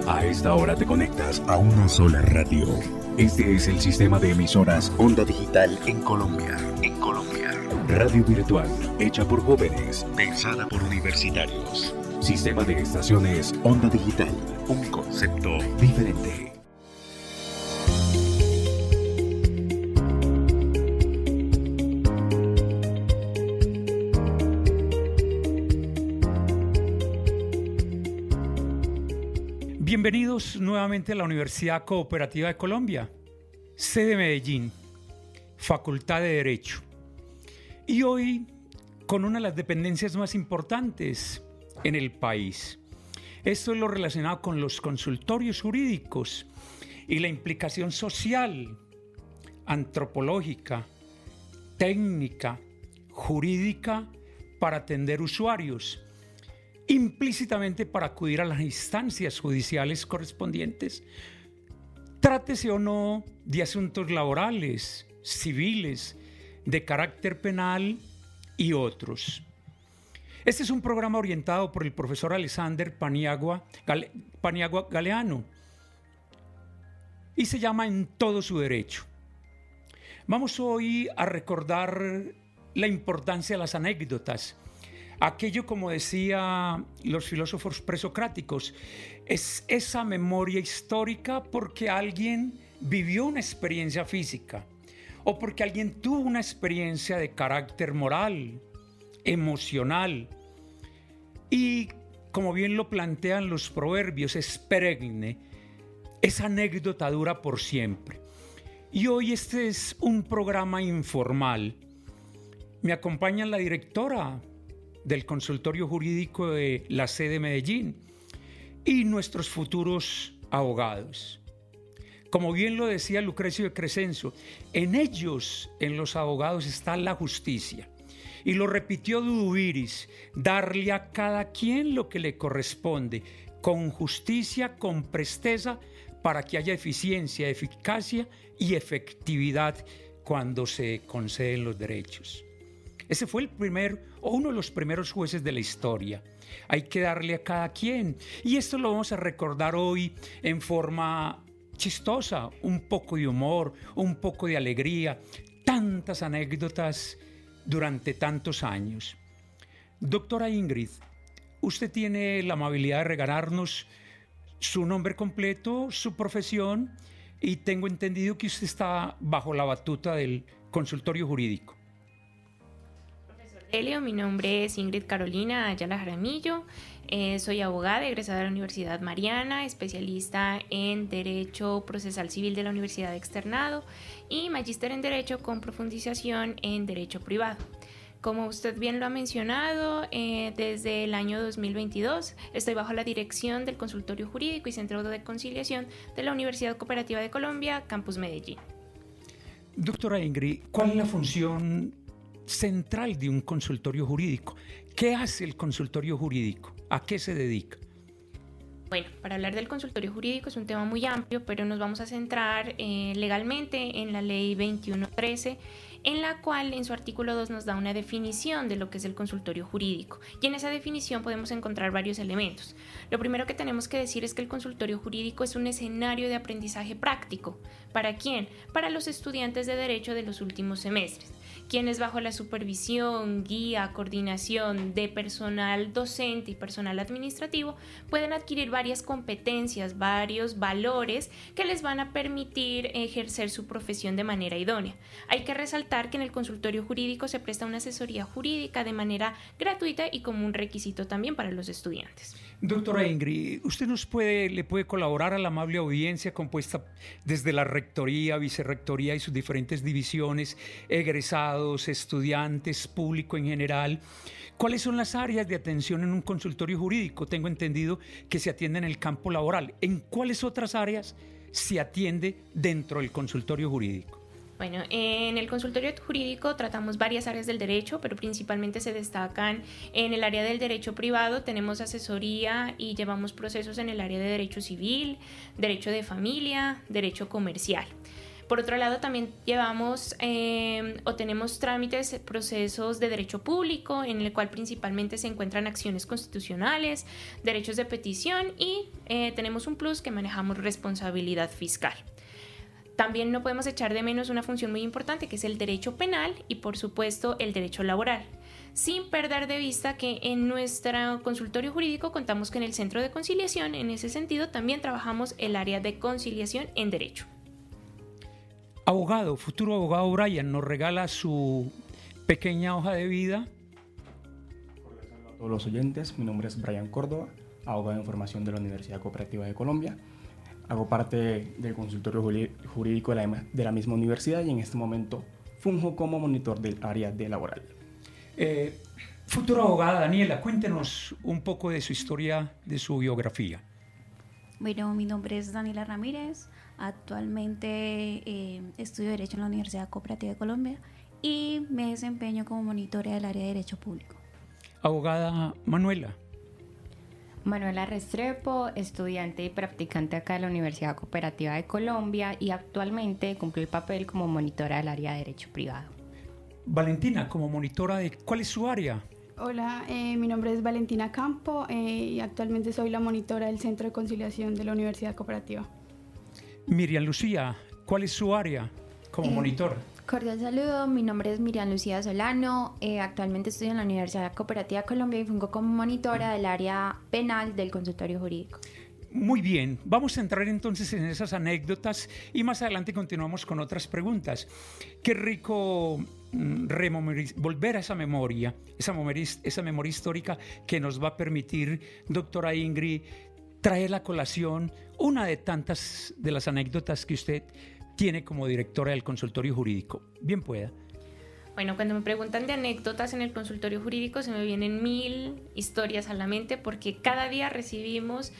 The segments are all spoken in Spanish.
A esta hora te conectas a una sola radio. Este es el sistema de emisoras Onda Digital en Colombia. Radio virtual, hecha por jóvenes, pensada por universitarios. Sistema de estaciones Onda Digital, un concepto diferente. Bienvenidos nuevamente a la Universidad Cooperativa de Colombia, sede Medellín, Facultad de Derecho. Y hoy con una de las dependencias más importantes en el país. Esto es lo relacionado con los consultorios jurídicos y la implicación social, antropológica, técnica, jurídica para atender usuarios, implícitamente para acudir a las instancias judiciales correspondientes, trátese o no de asuntos laborales, civiles, de carácter penal y otros. Este es un programa orientado por el profesor Alexander Paniagua Galeano y se llama En todo su derecho. Vamos hoy a recordar la importancia de las anécdotas. Aquello, como decía los filósofos presocráticos, es esa memoria histórica porque alguien vivió una experiencia física o porque alguien tuvo una experiencia de carácter moral, emocional. Y como bien lo plantean los proverbios, es perenne, esa anécdota dura por siempre. Y hoy este es un programa informal. Me acompaña la directora del consultorio jurídico de la sede Medellín y nuestros futuros abogados. Como bien lo decía Lucrecio de Crescenzo, en ellos, en los abogados, está la justicia. Y lo repitió Dudubiris, darle a cada quien lo que le corresponde, con justicia, con presteza, para que haya eficiencia, eficacia y efectividad cuando se conceden los derechos. Ese fue uno de los primeros jueces de la historia. Hay que darle a cada quien. Y esto lo vamos a recordar hoy en forma chistosa, un poco de humor, un poco de alegría, tantas anécdotas durante tantos años. Doctora Ingrid, usted tiene la amabilidad de regalarnos su nombre completo, su profesión, y tengo entendido que usted está bajo la batuta del consultorio jurídico. Mi nombre es Ingrid Carolina Ayala Jaramillo, soy abogada egresada de la Universidad Mariana, especialista en Derecho Procesal Civil de la Universidad Externado y magíster en Derecho con profundización en Derecho Privado. Como usted bien lo ha mencionado, desde el año 2022 estoy bajo la dirección del Consultorio Jurídico y Centro de Conciliación de la Universidad Cooperativa de Colombia, Campus Medellín. Doctora Ingrid, ¿cuál es la función central de un consultorio jurídico? ¿Qué hace el consultorio jurídico? ¿A qué se dedica? Bueno, para hablar del consultorio jurídico es un tema muy amplio, pero nos vamos a centrar legalmente en la ley 2113, en la cual en su artículo 2 nos da una definición de lo que es el consultorio jurídico. Y en esa definición podemos encontrar varios elementos. Lo primero que tenemos que decir es que el consultorio jurídico es un escenario de aprendizaje práctico. ¿Para quién? Para los estudiantes de Derecho de los últimos semestres, quienes bajo la supervisión, guía, coordinación de personal docente y personal administrativo pueden adquirir varias competencias, varios valores que les van a permitir ejercer su profesión de manera idónea. Hay que resaltar que en el consultorio jurídico se presta una asesoría jurídica de manera gratuita y como un requisito también para los estudiantes. Doctora Ingrid, ¿usted le puede colaborar a la amable audiencia compuesta desde la rectoría, vicerrectoría y sus diferentes divisiones, egresados, estudiantes, público en general? ¿Cuáles son las áreas de atención en un consultorio jurídico? Tengo entendido que se atiende en el campo laboral. ¿En cuáles otras áreas se atiende dentro del consultorio jurídico? Bueno, en el consultorio jurídico tratamos varias áreas del derecho, pero principalmente se destacan en el área del derecho privado. Tenemos asesoría y llevamos procesos en el área de derecho civil, derecho de familia, derecho comercial. Por otro lado, también llevamos o tenemos trámites, procesos de derecho público, en el cual principalmente se encuentran acciones constitucionales, derechos de petición y tenemos un plus que manejamos responsabilidad fiscal. También no podemos echar de menos una función muy importante que es el derecho penal y por supuesto el derecho laboral, sin perder de vista que en nuestro consultorio jurídico contamos con el Centro de Conciliación. En ese sentido también trabajamos el área de conciliación en derecho. Abogado, futuro abogado Brian, nos regala su pequeña hoja de vida. A todos los oyentes, mi nombre es Brian Córdoba, abogado de formación de la Universidad Cooperativa de Colombia. Hago parte del consultorio jurídico de la misma universidad y en este momento funjo como monitor del área de laboral. Futura abogada Daniela, cuéntenos un poco de su historia, de su biografía. Bueno, mi nombre es Daniela Ramírez, actualmente estudio Derecho en la Universidad Cooperativa de Colombia y me desempeño como monitora del área de Derecho Público. Abogada Manuela. Manuela Restrepo, estudiante y practicante acá de la Universidad Cooperativa de Colombia y actualmente cumple el papel como monitora del área de Derecho Privado. Valentina, como monitora de... ¿Cuál es su área? Hola, mi nombre es Valentina Campo y actualmente soy la monitora del Centro de Conciliación de la Universidad Cooperativa. Miriam Lucía, ¿cuál es su área como monitor? Cordial saludo, mi nombre es Miriam Lucía Solano, actualmente estudio en la Universidad Cooperativa de Colombia y fungo como monitora del área penal del consultorio jurídico. Muy bien, vamos a entrar entonces en esas anécdotas y más adelante continuamos con otras preguntas. Qué rico volver a esa memoria histórica que nos va a permitir, doctora Ingrid, traer la colación una de tantas de las anécdotas que usted tiene como directora del consultorio jurídico. Bien pueda. Bueno, cuando me preguntan de anécdotas en el consultorio jurídico se me vienen 1000 historias a la mente porque cada día recibimos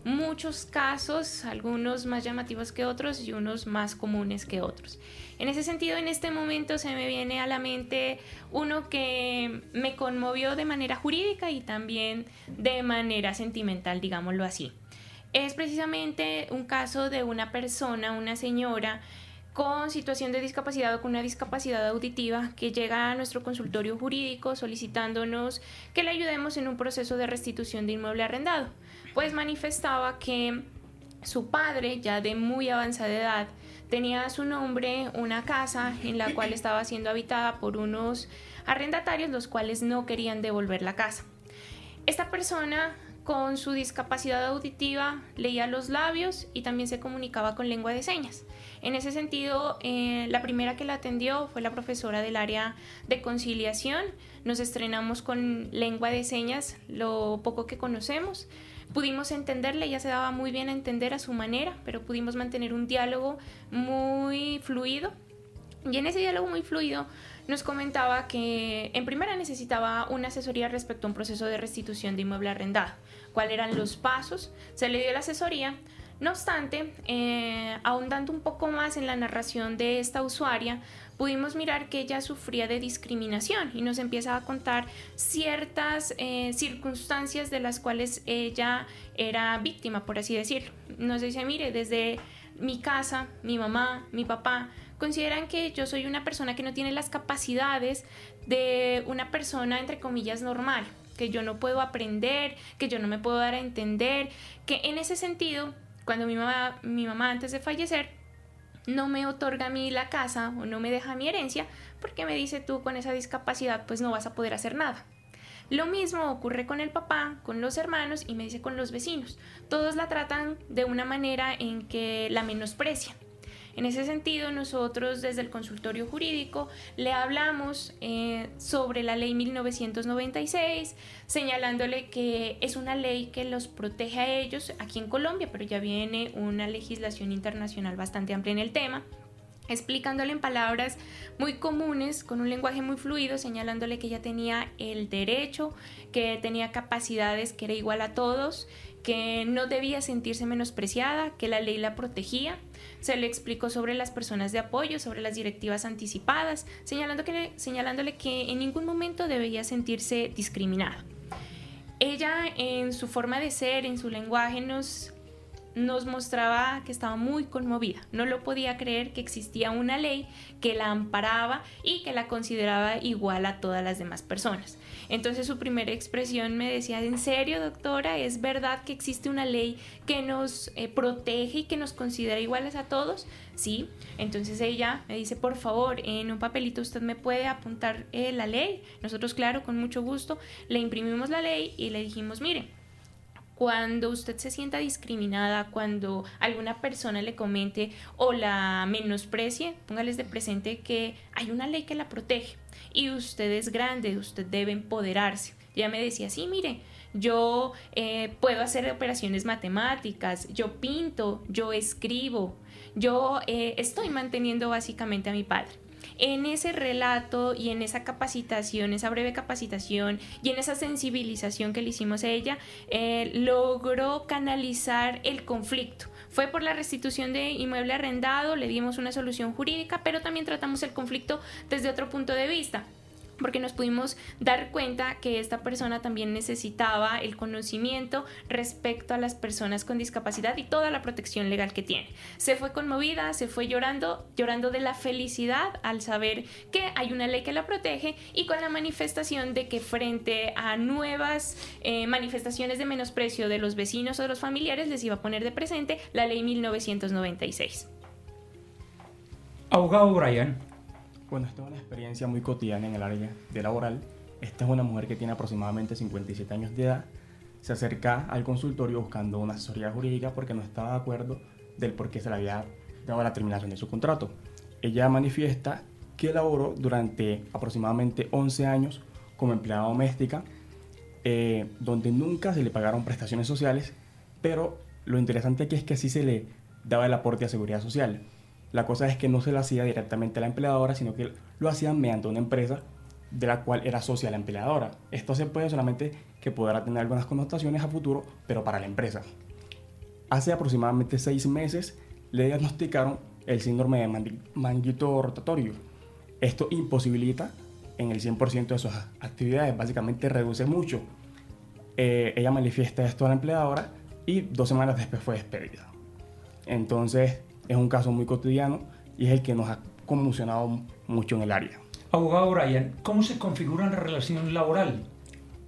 muchos casos, algunos más llamativos que otros y unos más comunes que otros. En ese sentido, en este momento se me viene a la mente uno que me conmovió de manera jurídica y también de manera sentimental, digámoslo así. Es precisamente un caso de una persona, una señora con situación de discapacidad o con una discapacidad auditiva que llega a nuestro consultorio jurídico solicitándonos que le ayudemos en un proceso de restitución de inmueble arrendado. Pues manifestaba que su padre, ya de muy avanzada edad, tenía a su nombre una casa en la cual estaba siendo habitada por unos arrendatarios los cuales no querían devolver la casa. Esta persona con su discapacidad auditiva leía los labios y también se comunicaba con lengua de señas. En ese sentido, la primera que la atendió fue la profesora del área de conciliación. Nos estrenamos con lengua de señas, lo poco que conocemos. Pudimos entenderle, ella se daba muy bien a entender a su manera, pero pudimos mantener un diálogo muy fluido. Y en ese diálogo muy fluido nos comentaba que en primera necesitaba una asesoría respecto a un proceso de restitución de inmueble arrendado. ¿Cuáles eran los pasos? Se le dio la asesoría. No obstante, ahondando un poco más en la narración de esta usuaria, pudimos mirar que ella sufría de discriminación y nos empieza a contar ciertas circunstancias de las cuales ella era víctima, por así decirlo. Nos dice, mire, desde mi casa, mi mamá, mi papá, consideran que yo soy una persona que no tiene las capacidades de una persona, entre comillas, normal, que yo no puedo aprender, que yo no me puedo dar a entender, que en ese sentido, cuando mi mamá antes de fallecer, no me otorga a mí la casa o no me deja mi herencia, porque me dice tú con esa discapacidad pues no vas a poder hacer nada. Lo mismo ocurre con el papá, con los hermanos y me dice con los vecinos. Todos la tratan de una manera en que la menosprecian. En ese sentido, nosotros desde el consultorio jurídico le hablamos sobre la ley 1996, señalándole que es una ley que los protege a ellos aquí en Colombia, pero ya viene una legislación internacional bastante amplia en el tema, explicándole en palabras muy comunes, con un lenguaje muy fluido, señalándole que ella tenía el derecho, que tenía capacidades, que era igual a todos, que no debía sentirse menospreciada, que la ley la protegía. Se le explicó sobre las personas de apoyo, sobre las directivas anticipadas, señalándole que en ningún momento debía sentirse discriminada. Ella, en su forma de ser, en su lenguaje, nos nos mostraba que estaba muy conmovida. No lo podía creer que existía una ley que la amparaba y que la consideraba igual a todas las demás personas. Entonces su primera expresión me decía: ¿en serio, doctora? ¿Es verdad que existe una ley que nos protege y que nos considera iguales a todos? Sí. Entonces ella me dice: por favor, en un papelito usted me puede apuntar la ley. Nosotros, claro, con mucho gusto, le imprimimos la ley y le dijimos: mire, cuando usted se sienta discriminada, cuando alguna persona le comente o la menosprecie, póngales de presente que hay una ley que la protege y usted es grande, usted debe empoderarse. Ya me decía: sí, mire, yo puedo hacer operaciones matemáticas, yo pinto, yo escribo, yo estoy manteniendo básicamente a mi padre. En ese relato y en esa capacitación, esa breve capacitación y en esa sensibilización que le hicimos a ella, logró canalizar el conflicto. Fue por la restitución de inmueble arrendado, le dimos una solución jurídica, pero también tratamos el conflicto desde otro punto de vista, porque nos pudimos dar cuenta que esta persona también necesitaba el conocimiento respecto a las personas con discapacidad y toda la protección legal que tiene. Se fue conmovida, se fue llorando de la felicidad al saber que hay una ley que la protege, y con la manifestación de que frente a nuevas manifestaciones de menosprecio de los vecinos o de los familiares les iba a poner de presente la ley 1996. Abogado Brian. Bueno, esta es una experiencia muy cotidiana en el área de laboral. Esta es una mujer que tiene aproximadamente 57 años de edad. Se acerca al consultorio buscando una asesoría jurídica porque no estaba de acuerdo del por qué se le había dado la terminación de su contrato. Ella manifiesta que laboró durante aproximadamente 11 años como empleada doméstica, donde nunca se le pagaron prestaciones sociales, pero lo interesante aquí es que sí se le daba el aporte a seguridad social. La cosa es que no se lo hacía directamente a la empleadora, sino que lo hacían mediante una empresa de la cual era socia la empleadora. Esto se puede solamente que podrá tener algunas connotaciones a futuro, pero para la empresa. Hace aproximadamente 6 meses le diagnosticaron el síndrome de manguito rotatorio. Esto imposibilita en el 100% de sus actividades, básicamente reduce mucho. Ella manifiesta esto a la empleadora y 2 semanas después fue despedida. Entonces, es un caso muy cotidiano y es el que nos ha conmocionado mucho en el área. Abogado Brian, ¿cómo se configura la relación laboral?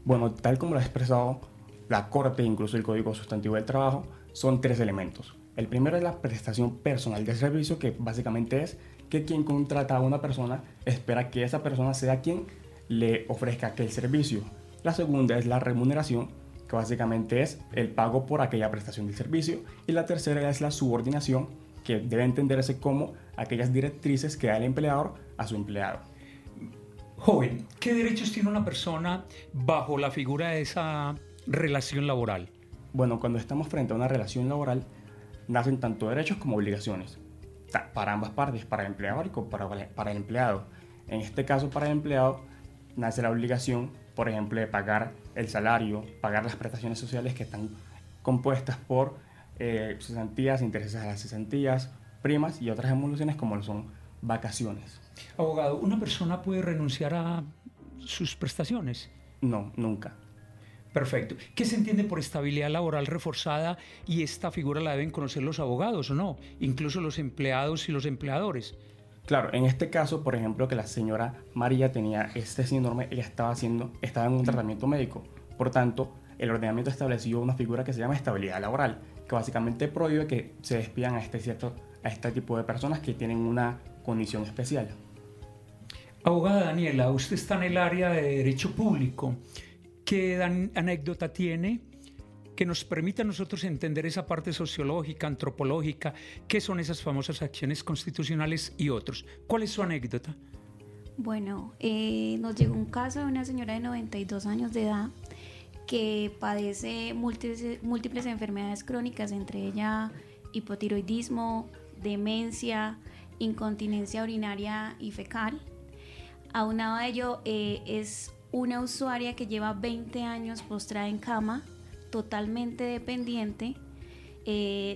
Bueno, tal como lo ha expresado la Corte e incluso el Código Sustantivo del Trabajo, son 3 elementos. El primero es la prestación personal de servicio, que básicamente es que quien contrata a una persona espera que esa persona sea quien le ofrezca aquel servicio. La segunda es la remuneración, que básicamente es el pago por aquella prestación del servicio. Y la tercera es la subordinación, que debe entenderse como aquellas directrices que da el empleador a su empleado. Joven, ¿qué derechos tiene una persona bajo la figura de esa relación laboral? Bueno, cuando estamos frente a una relación laboral, nacen tanto derechos como obligaciones, para ambas partes, para el empleador y para el empleado. En este caso, para el empleado, nace la obligación, por ejemplo, de pagar el salario, pagar las prestaciones sociales que están compuestas por cesantías, intereses a las cesantías, primas y otras evoluciones como lo son vacaciones. Abogado, ¿una persona puede renunciar a sus prestaciones? No, nunca. Perfecto. ¿Qué se entiende por estabilidad laboral reforzada? Y esta figura la deben conocer los abogados, ¿o no? Incluso los empleados y los empleadores. Claro, en este caso, por ejemplo, que la señora María tenía este síndrome, ella estaba en un tratamiento médico. Por tanto, el ordenamiento estableció una figura que se llama estabilidad laboral, que básicamente prohíbe que se despidan a este tipo de personas que tienen una condición especial. Abogada Daniela, usted está en el área de Derecho Público. ¿Qué anécdota tiene que nos permita a nosotros entender esa parte sociológica, antropológica, qué son esas famosas acciones constitucionales y otros? ¿Cuál es su anécdota? Bueno, nos llegó un caso de una señora de 92 años de edad que padece múltiples enfermedades crónicas, entre ellas hipotiroidismo, demencia, incontinencia urinaria y fecal. Aunado a ello, es una usuaria que lleva 20 años postrada en cama, totalmente dependiente,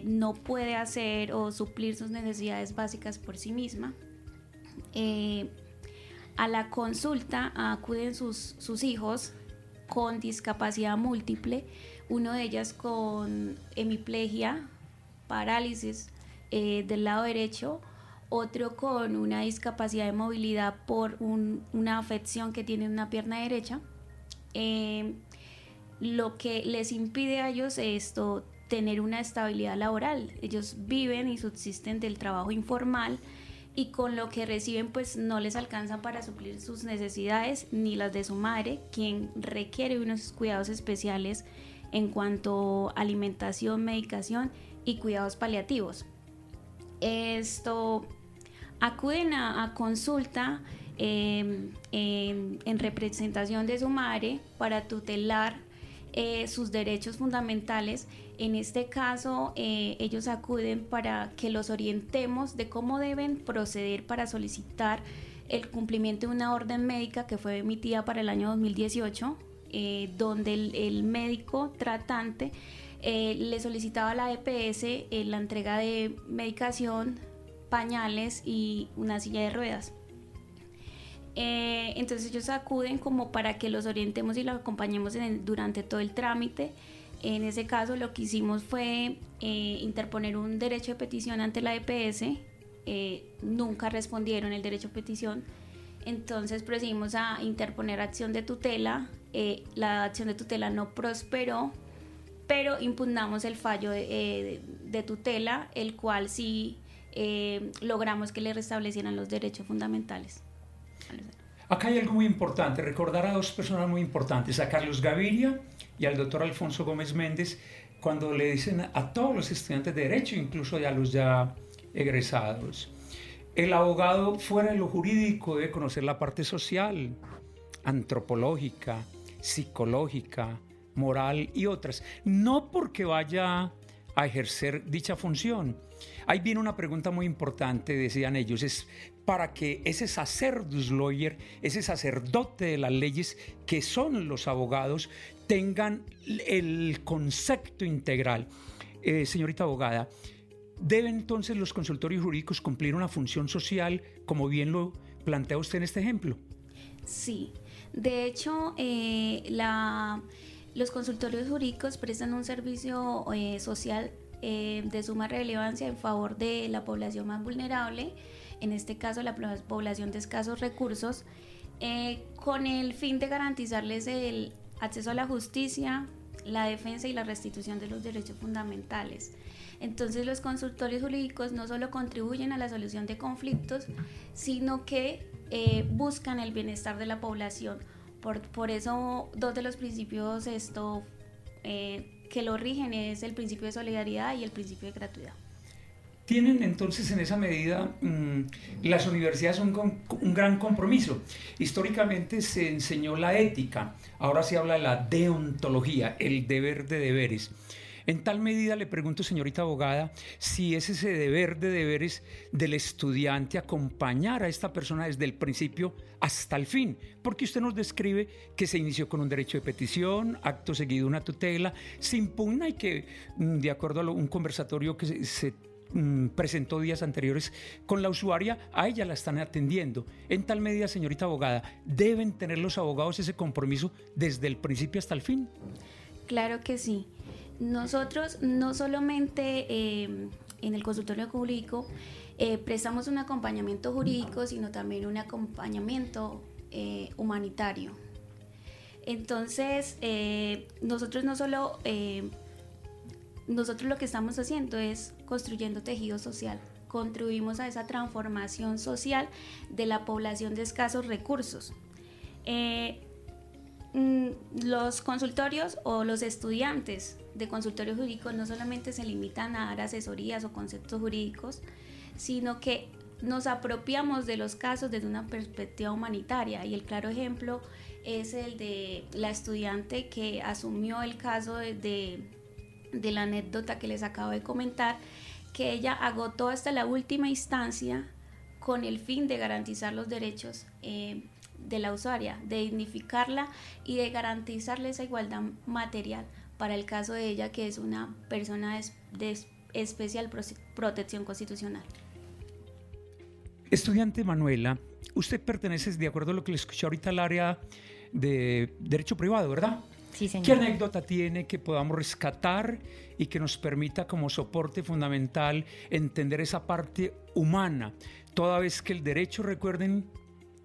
no puede hacer o suplir sus necesidades básicas por sí misma. A la consulta acuden sus hijos con discapacidad múltiple, uno de ellas con hemiplegia parálisis del lado derecho, otro con una discapacidad de movilidad por una afección que tiene en una pierna derecha. Lo que les impide a ellos esto tener una estabilidad laboral. Ellos viven y subsisten del trabajo informal y con lo que reciben pues no les alcanzan para suplir sus necesidades ni las de su madre, quien requiere unos cuidados especiales en cuanto a alimentación, medicación y cuidados paliativos. Acuden a consulta en representación de su madre para tutelar sus derechos fundamentales. En este caso, ellos acuden para que los orientemos de cómo deben proceder para solicitar el cumplimiento de una orden médica que fue emitida para el año 2018, donde el médico tratante le solicitaba a la EPS la entrega de medicación, pañales y una silla de ruedas. Entonces ellos acuden como para que los orientemos y los acompañemos durante todo el trámite. En ese caso lo que hicimos fue interponer un derecho de petición ante la EPS. Nunca respondieron el derecho de petición, entonces procedimos a interponer acción de tutela. La acción de tutela no prosperó, pero impugnamos el fallo de tutela, el cual sí logramos que le restablecieran los derechos fundamentales. Acá hay algo muy importante, recordar a dos personas muy importantes, a Carlos Gaviria y al doctor Alfonso Gómez Méndez, cuando le dicen a todos los estudiantes de Derecho, incluso a los ya egresados: el abogado fuera de lo jurídico debe conocer la parte social, antropológica, psicológica, moral y otras, no porque vaya a ejercer dicha función. Ahí viene una pregunta muy importante, decían ellos, es para que ese sacerdus lawyer, ese sacerdote de las leyes que son los abogados, tengan el concepto integral. Señorita abogada, ¿deben entonces los consultorios jurídicos cumplir una función social, como bien lo plantea usted en este ejemplo? Sí, de hecho, los consultorios jurídicos prestan un servicio social de suma relevancia en favor de la población más vulnerable, en este caso la población de escasos recursos, con el fin de garantizarles el acceso a la justicia, la defensa y la restitución de los derechos fundamentales. Entonces los consultorios jurídicos no solo contribuyen a la solución de conflictos, sino que buscan el bienestar de la población. Por eso dos de los principios que lo rigen es el principio de solidaridad y el principio de gratuidad. Tienen entonces en esa medida las universidades un gran compromiso. Históricamente se enseñó la ética, ahora se habla de la deontología, el deber de deberes. En tal medida le pregunto, señorita abogada, si es ese deber de deberes del estudiante acompañar a esta persona desde el principio hasta el fin, porque usted nos describe que se inició con un derecho de petición, acto seguido una tutela, se impugna y que, de acuerdo a un conversatorio que se presentó días anteriores con la usuaria, a ella la están atendiendo. En tal medida, señorita abogada, ¿deben tener los abogados ese compromiso desde el principio hasta el fin? Claro que sí. Nosotros no solamente en el consultorio jurídico prestamos un acompañamiento jurídico, sino también un acompañamiento humanitario. Entonces, nosotros lo que estamos haciendo es construyendo tejido social. Contribuimos a esa transformación social de la población de escasos recursos. Los consultorios o los estudiantes de consultorio jurídico no solamente se limitan a dar asesorías o conceptos jurídicos, sino que nos apropiamos de los casos desde una perspectiva humanitaria, y el claro ejemplo es el de la estudiante que asumió el caso de la anécdota que les acabo de comentar, que ella agotó hasta la última instancia con el fin de garantizar los derechos de la usuaria, de dignificarla y de garantizarle esa igualdad material para el caso de ella, que es una persona de especial protección constitucional. Estudiante Manuela, usted pertenece, de acuerdo a lo que le escuché ahorita, al área de derecho privado, ¿verdad? Sí, señor. ¿Qué anécdota tiene que podamos rescatar y que nos permita como soporte fundamental entender esa parte humana? Toda vez que el derecho, recuerden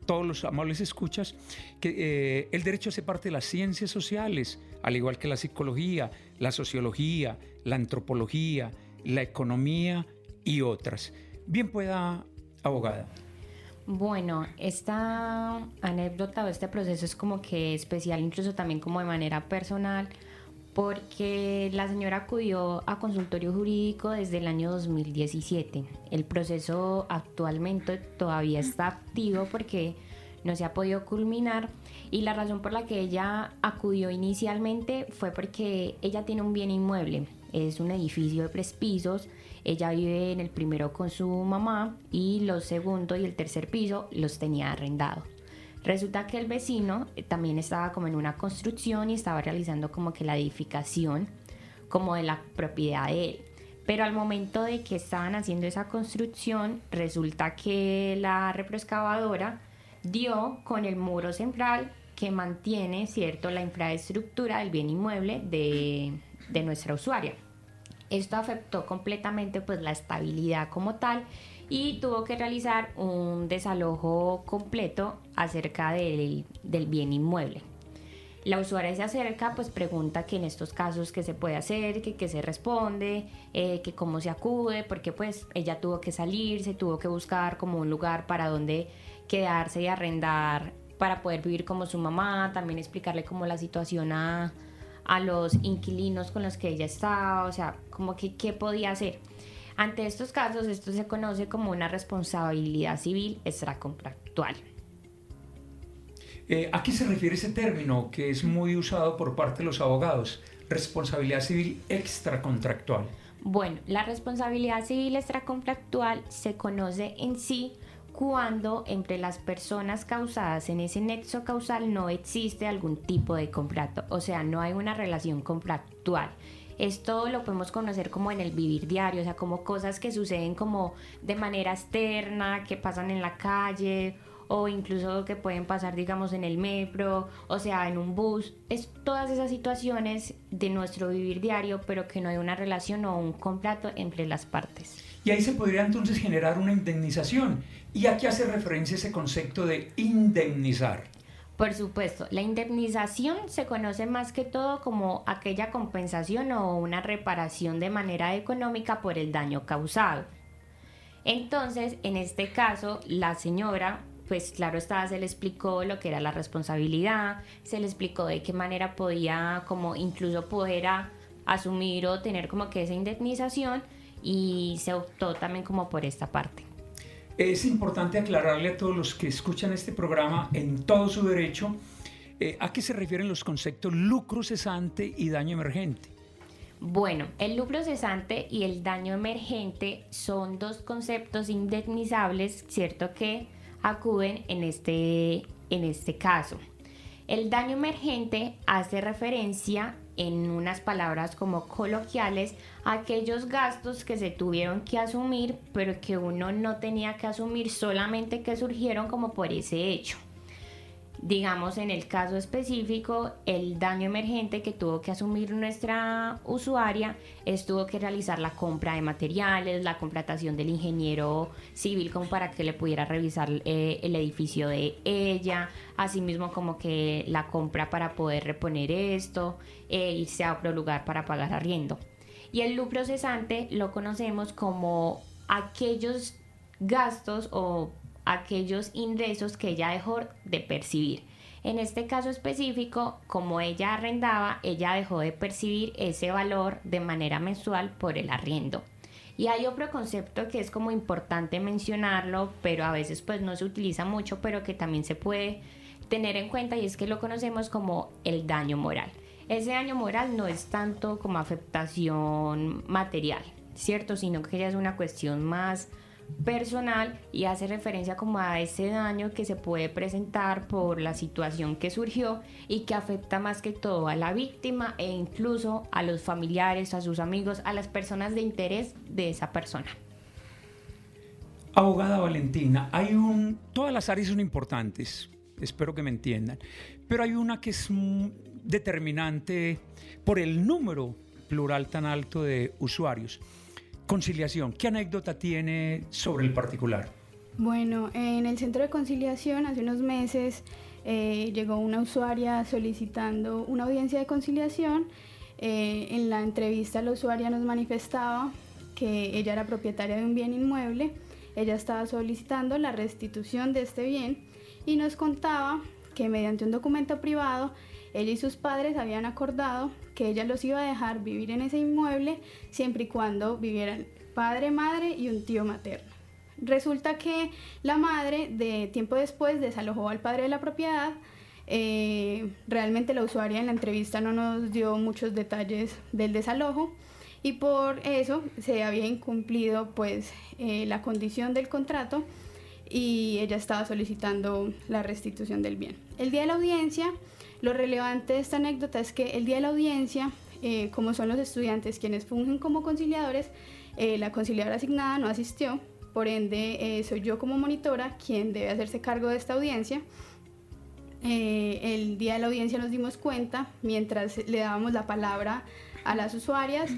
todos los amables escuchas, que el derecho hace parte de las ciencias sociales, al igual que la psicología, la sociología, la antropología, la economía y otras. Bien pueda, abogada. Bueno, esta anécdota o este proceso es como que especial, incluso también como de manera personal, porque la señora acudió a consultorio jurídico desde el año 2017. El proceso actualmente todavía está activo porque no se ha podido culminar, y la razón por la que ella acudió inicialmente fue porque ella tiene un bien inmueble. Es un edificio de 3 pisos. Ella vive en el primero con su mamá y los segundo y el tercer piso los tenía arrendado. Resulta que el vecino también estaba como en una construcción y estaba realizando como que la edificación como de la propiedad de él. Pero al momento de que estaban haciendo esa construcción, resulta que la retroexcavadora dio con el muro central que mantiene, ¿cierto?, la infraestructura del bien inmueble de nuestra usuaria. Esto afectó completamente pues la estabilidad como tal y tuvo que realizar un desalojo completo acerca del bien inmueble. La usuaria se acerca, pues pregunta que en estos casos qué se puede hacer, qué se responde, que cómo se acude, porque pues ella tuvo que salir, se tuvo que buscar como un lugar para donde quedarse y arrendar para poder vivir como su mamá, también explicarle como la situación a los inquilinos con los que ella estaba, o sea, como que qué podía hacer. Ante estos casos, esto se conoce como una responsabilidad civil extracontractual. ¿A qué se refiere ese término que es muy usado por parte de los abogados? Responsabilidad civil extracontractual. Bueno, la responsabilidad civil extracontractual se conoce en sí cuando entre las personas causadas en ese nexo causal no existe algún tipo de contrato, o sea, no hay una relación contractual. Esto lo podemos conocer como en el vivir diario, o sea, como cosas que suceden como de manera externa, que pasan en la calle o incluso que pueden pasar, digamos, en el metro, o sea, en un bus. Es todas esas situaciones de nuestro vivir diario, pero que no hay una relación o un contrato entre las partes. Y ahí se podría entonces generar una indemnización. ¿Y a qué hace referencia ese concepto de indemnizar? Por supuesto, la indemnización se conoce más que todo como aquella compensación o una reparación de manera económica por el daño causado. Entonces, en este caso, la señora, pues claro está, se le explicó lo que era la responsabilidad, se le explicó de qué manera podía como incluso poder asumir o tener como que esa indemnización, y se optó también como por esta parte. Es importante aclararle a todos los que escuchan este programa en todo su derecho a qué se refieren los conceptos lucro cesante y daño emergente. Bueno, el lucro cesante y el daño emergente son dos conceptos indemnizables, ¿cierto?, que acuden en este caso. El daño emergente hace referencia, en unas palabras como coloquiales, a aquellos gastos que se tuvieron que asumir, pero que uno no tenía que asumir, solamente que surgieron como por ese hecho. Digamos, en el caso específico, el daño emergente que tuvo que asumir nuestra usuaria tuvo que realizar la compra de materiales, la contratación del ingeniero civil como para que le pudiera revisar el edificio de ella, asimismo como que la compra para poder reponer esto, irse a otro lugar para pagar arriendo. Y el lucro cesante lo conocemos como aquellos gastos o aquellos ingresos que ella dejó de percibir. En este caso específico, como ella arrendaba, ella dejó de percibir ese valor de manera mensual por el arriendo. Y hay otro concepto que es como importante mencionarlo, pero a veces pues no se utiliza mucho, pero que también se puede tener en cuenta, y es que lo conocemos como el daño moral. Ese daño moral no es tanto como afectación material, ¿cierto?, sino que ya es una cuestión más personal y hace referencia como a ese daño que se puede presentar por la situación que surgió y que afecta más que todo a la víctima e incluso a los familiares, a sus amigos, a las personas de interés de esa persona. Abogada Valentina, todas las áreas son importantes, espero que me entiendan, pero hay una que es determinante por el número plural tan alto de usuarios. Conciliación, ¿qué anécdota tiene sobre el particular? Bueno, en el centro de conciliación hace unos meses llegó una usuaria solicitando una audiencia de conciliación. En la entrevista la usuaria nos manifestaba que ella era propietaria de un bien inmueble, ella estaba solicitando la restitución de este bien y nos contaba que mediante un documento privado ella y sus padres habían acordado que ella los iba a dejar vivir en ese inmueble siempre y cuando vivieran padre, madre y un tío materno. Resulta que la madre, de tiempo después, desalojó al padre de la propiedad. Realmente la usuaria en la entrevista no nos dio muchos detalles del desalojo y por eso se había incumplido pues la condición del contrato y ella estaba solicitando la restitución del bien. El día de la audiencia, lo relevante de esta anécdota es que el día de la audiencia, como son los estudiantes quienes fungen como conciliadores, la conciliadora asignada no asistió. Por ende, soy yo como monitora quien debe hacerse cargo de esta audiencia. El día de la audiencia nos dimos cuenta, mientras le dábamos la palabra a las usuarias,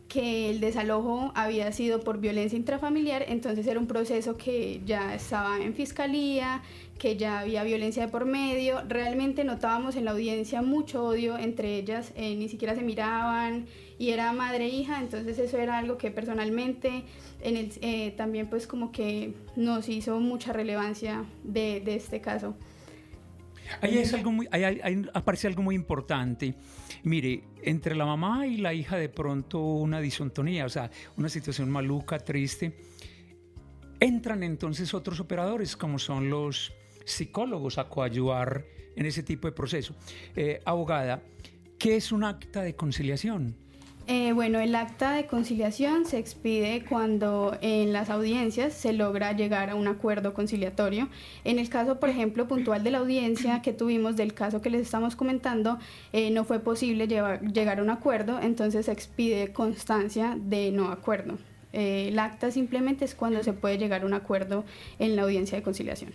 que el desalojo había sido por violencia intrafamiliar, entonces era un proceso que ya estaba en fiscalía, que ya había violencia de por medio. Realmente notábamos en la audiencia mucho odio entre ellas, ni siquiera se miraban y era madre e hija, entonces eso era algo que personalmente también pues como que nos hizo mucha relevancia de este caso. Ahí aparece algo muy importante. Mire, entre la mamá y la hija de pronto una disontonía, o sea, una situación maluca, triste. Entran entonces otros operadores como son los psicólogos a coadyuvar en ese tipo de proceso. Abogada, ¿qué es un acta de conciliación? Bueno, el acta de conciliación se expide cuando en las audiencias se logra llegar a un acuerdo conciliatorio. En el caso, por ejemplo, puntual de la audiencia que tuvimos, del caso que les estamos comentando, no fue posible llegar a un acuerdo, entonces se expide constancia de no acuerdo. El acta simplemente es cuando se puede llegar a un acuerdo en la audiencia de conciliación.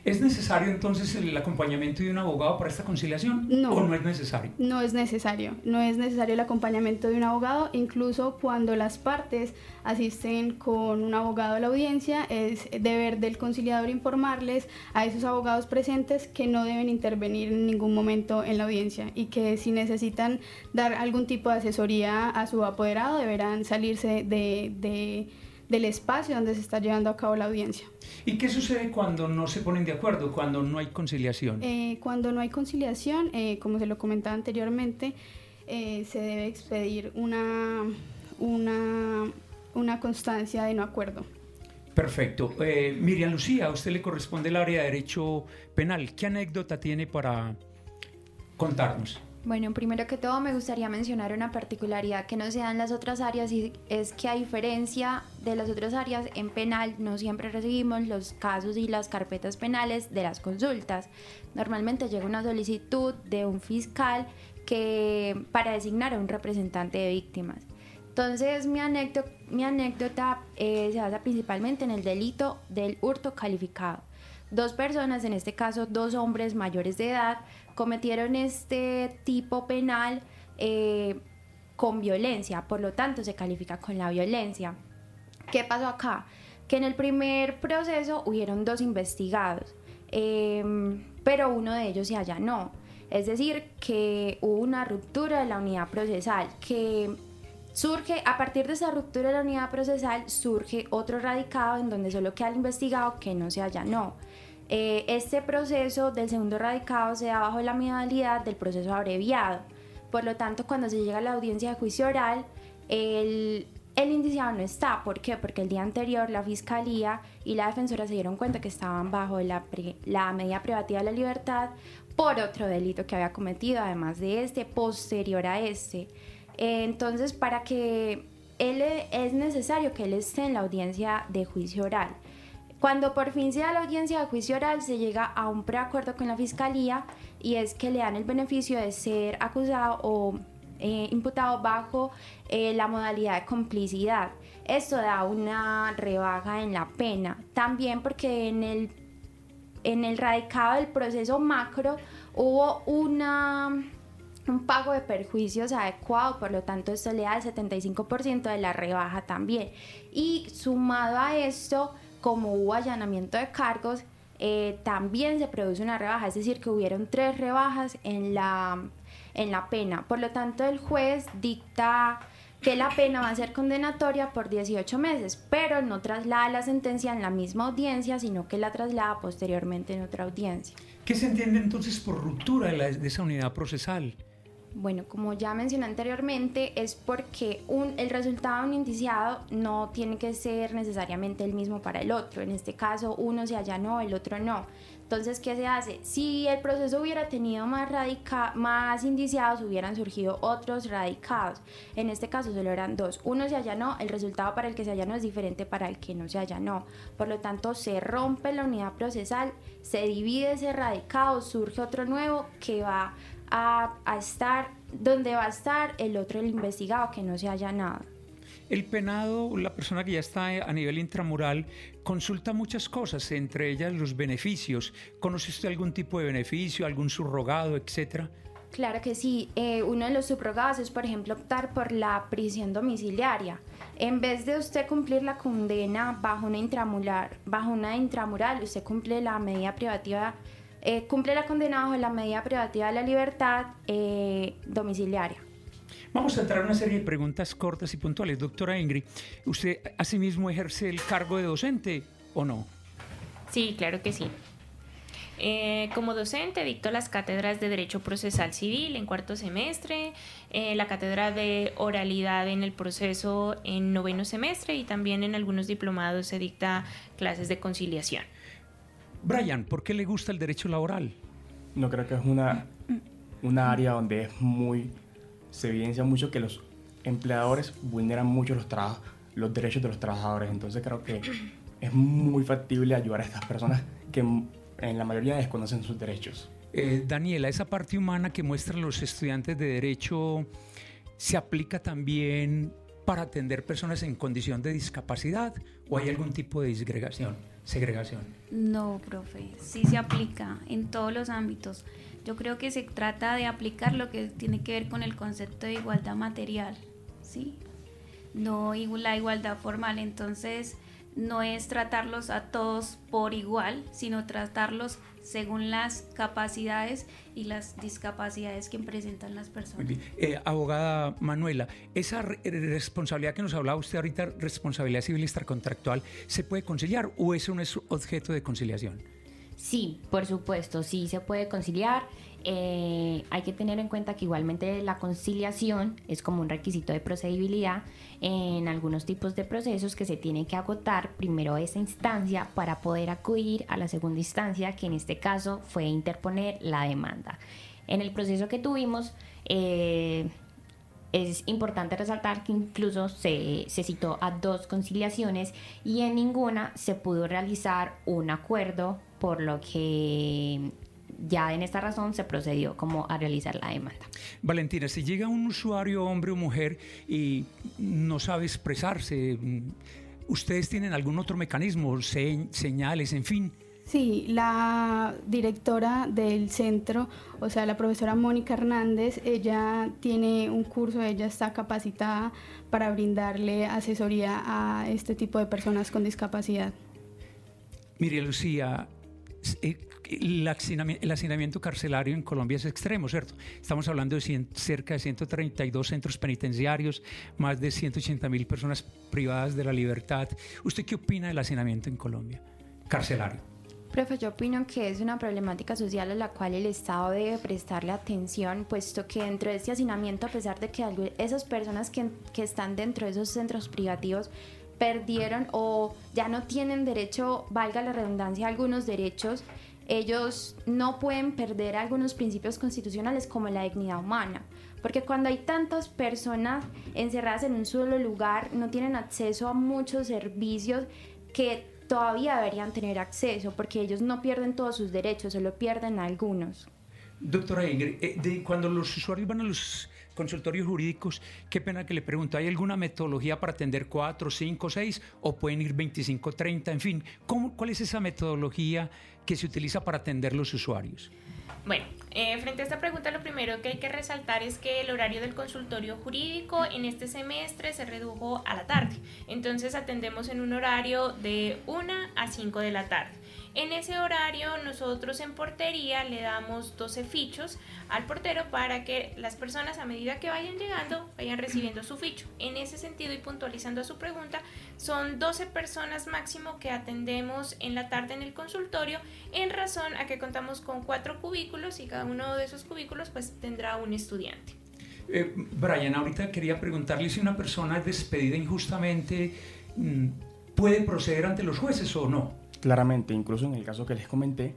¿Es necesario entonces el acompañamiento de un abogado para esta conciliación? No. ¿O no es necesario? No es necesario el acompañamiento de un abogado, incluso cuando las partes asisten con un abogado a la audiencia, es deber del conciliador informarles a esos abogados presentes que no deben intervenir en ningún momento en la audiencia y que si necesitan dar algún tipo de asesoría a su apoderado deberán salirse del espacio donde se está llevando a cabo la audiencia. ¿Y qué sucede cuando no se ponen de acuerdo, cuando no hay conciliación? Cuando no hay conciliación, como se lo comentaba anteriormente, se debe expedir una constancia de no acuerdo. Perfecto. Miriam Lucía, a usted le corresponde el área de Derecho Penal. ¿Qué anécdota tiene para contarnos? Bueno, primero que todo me gustaría mencionar una particularidad que no se da en las otras áreas y es que a diferencia de las otras áreas, en penal no siempre recibimos los casos y las carpetas penales de las consultas. Normalmente llega una solicitud de un fiscal para designar a un representante de víctimas. Entonces mi anécdota se basa principalmente en el delito del hurto calificado. 2 personas, en este caso 2 hombres mayores de edad, cometieron este tipo penal con violencia, por lo tanto se califica con la violencia. ¿Qué pasó acá? Que en el primer proceso hubieron 2 investigados, pero uno de ellos se allanó. Es decir, que hubo una ruptura de la unidad procesal, que surge, a partir de esa ruptura de la unidad procesal, surge otro radicado en donde solo queda el investigado que no se allanó. Este proceso del segundo radicado se da bajo la modalidad del proceso abreviado. Por lo tanto, cuando se llega a la audiencia de juicio oral, el indiciado no está. ¿Por qué? Porque el día anterior la fiscalía y la defensora se dieron cuenta que estaban bajo la medida privativa de la libertad por otro delito que había cometido, además de posterior a este. Entonces, para que es necesario que él esté en la audiencia de juicio oral. Cuando por fin se da la audiencia de juicio oral, se llega a un preacuerdo con la fiscalía y es que le dan el beneficio de ser acusado o imputado bajo la modalidad de complicidad. Esto da una rebaja en la pena. También porque en el radicado del proceso macro hubo un pago de perjuicios adecuado, por lo tanto esto le da el 75% de la rebaja también. Y sumado a esto, como hubo allanamiento de cargos, también se produce una rebaja, es decir, que hubieron 3 rebajas en la pena. Por lo tanto, el juez dicta que la pena va a ser condenatoria por 18 meses, pero no traslada la sentencia en la misma audiencia, sino que la traslada posteriormente en otra audiencia. ¿Qué se entiende entonces por ruptura de esa unidad procesal? Bueno, como ya mencioné anteriormente, es porque el resultado de un indiciado no tiene que ser necesariamente el mismo para el otro. En este caso, uno se allanó, el otro no. Entonces, ¿qué se hace? Si el proceso hubiera tenido más indiciados, hubieran surgido otros radicados. En este caso solo eran 2. Uno se allanó, el resultado para el que se allanó es diferente para el que no se allanó. Por lo tanto, se rompe la unidad procesal, se divide ese radicado, surge otro nuevo que va a estar donde va a estar el otro, el investigado, que no se haya allanado. El penado, la persona que ya está a nivel intramural, consulta muchas cosas, entre ellas los beneficios. ¿Conoce usted algún tipo de beneficio, algún subrogado, etcétera? Claro que sí. Uno de los subrogados es, por ejemplo, optar por la prisión domiciliaria. En vez de usted cumplir la condena bajo una intramural, usted cumple la medida privativa, cumple la condena bajo la medida privativa de la libertad domiciliaria. Vamos a entrar a una serie de preguntas cortas y puntuales. Doctora Ingrid, ¿usted asimismo ejerce el cargo de docente o no? Sí, claro que sí. Como docente dicto las cátedras de Derecho Procesal Civil en 4º semestre, la cátedra de Oralidad en el Proceso en 9º semestre y también en algunos diplomados se dicta clases de conciliación. Brian, ¿por qué le gusta el derecho laboral? No, creo que es una área donde se evidencia mucho que los empleadores vulneran mucho los derechos de los trabajadores. Entonces creo que es muy factible ayudar a estas personas que en la mayoría desconocen sus derechos. Daniela, esa parte humana que muestran los estudiantes de Derecho, ¿se aplica también para atender personas en condición de discapacidad o hay algún tipo de segregación? No, profe, sí se aplica en todos los ámbitos. Yo creo que se trata de aplicar lo que tiene que ver con el concepto de igualdad material, ¿sí? No la igualdad formal. Entonces, no es tratarlos a todos por igual, sino tratarlos según las capacidades y las discapacidades que presentan las personas. Abogada Manuela, esa responsabilidad que nos hablaba usted ahorita, responsabilidad civil extracontractual, ¿se puede conciliar o eso no es objeto de conciliación? Sí, por supuesto, sí se puede conciliar. Hay que tener en cuenta que igualmente la conciliación es como un requisito de procedibilidad en algunos tipos de procesos que se tiene que agotar primero esa instancia para poder acudir a la segunda instancia, que en este caso fue interponer la demanda. En el proceso que tuvimos, es importante resaltar que incluso se citó a 2 conciliaciones y en ninguna se pudo realizar un acuerdo, por lo que ya en esta razón se procedió como a realizar la demanda. Valentina, si llega un usuario, hombre o mujer, y no sabe expresarse, ¿ustedes tienen algún otro mecanismo, señales, en fin? Sí, la directora del centro, o sea, la profesora Mónica Hernández, ella tiene un curso, ella está capacitada para brindarle asesoría a este tipo de personas con discapacidad. Mire, Lucía, el hacinamiento carcelario en Colombia es extremo, ¿cierto? Estamos hablando de cerca de 132 centros penitenciarios, más de 180.000 personas privadas de la libertad. ¿Usted qué opina del hacinamiento en Colombia carcelario? Profe, yo opino que es una problemática social a la cual el Estado debe prestarle atención, puesto que dentro de este hacinamiento, a pesar de que esas personas que están dentro de esos centros privativos perdieron o ya no tienen derecho, valga la redundancia, algunos derechos, ellos no pueden perder algunos principios constitucionales como la dignidad humana, porque cuando hay tantas personas encerradas en un solo lugar, no tienen acceso a muchos servicios que todavía deberían tener acceso, porque ellos no pierden todos sus derechos, solo pierden algunos. Doctora Ingrid, cuando los usuarios van a los consultorios jurídicos, qué pena que le pregunto, ¿hay alguna metodología para atender 4, 5, 6 o pueden ir 25, 30? En fin, ¿cuál es esa metodología que se utiliza para atender los usuarios? Bueno, frente a esta pregunta, lo primero que hay que resaltar es que el horario del consultorio jurídico en este semestre se redujo a la tarde. Entonces atendemos en un horario de 1 a 5 de la tarde. En ese horario nosotros en portería le damos 12 fichos al portero para que las personas a medida que vayan llegando vayan recibiendo su ficho. En ese sentido y puntualizando a su pregunta, son 12 personas máximo que atendemos en la tarde en el consultorio en razón a que contamos con 4 cubículos y cada uno de esos cubículos pues tendrá un estudiante. Brian, ahorita quería preguntarle si una persona es despedida injustamente, ¿puede proceder ante los jueces o no? Claramente, incluso en el caso que les comenté,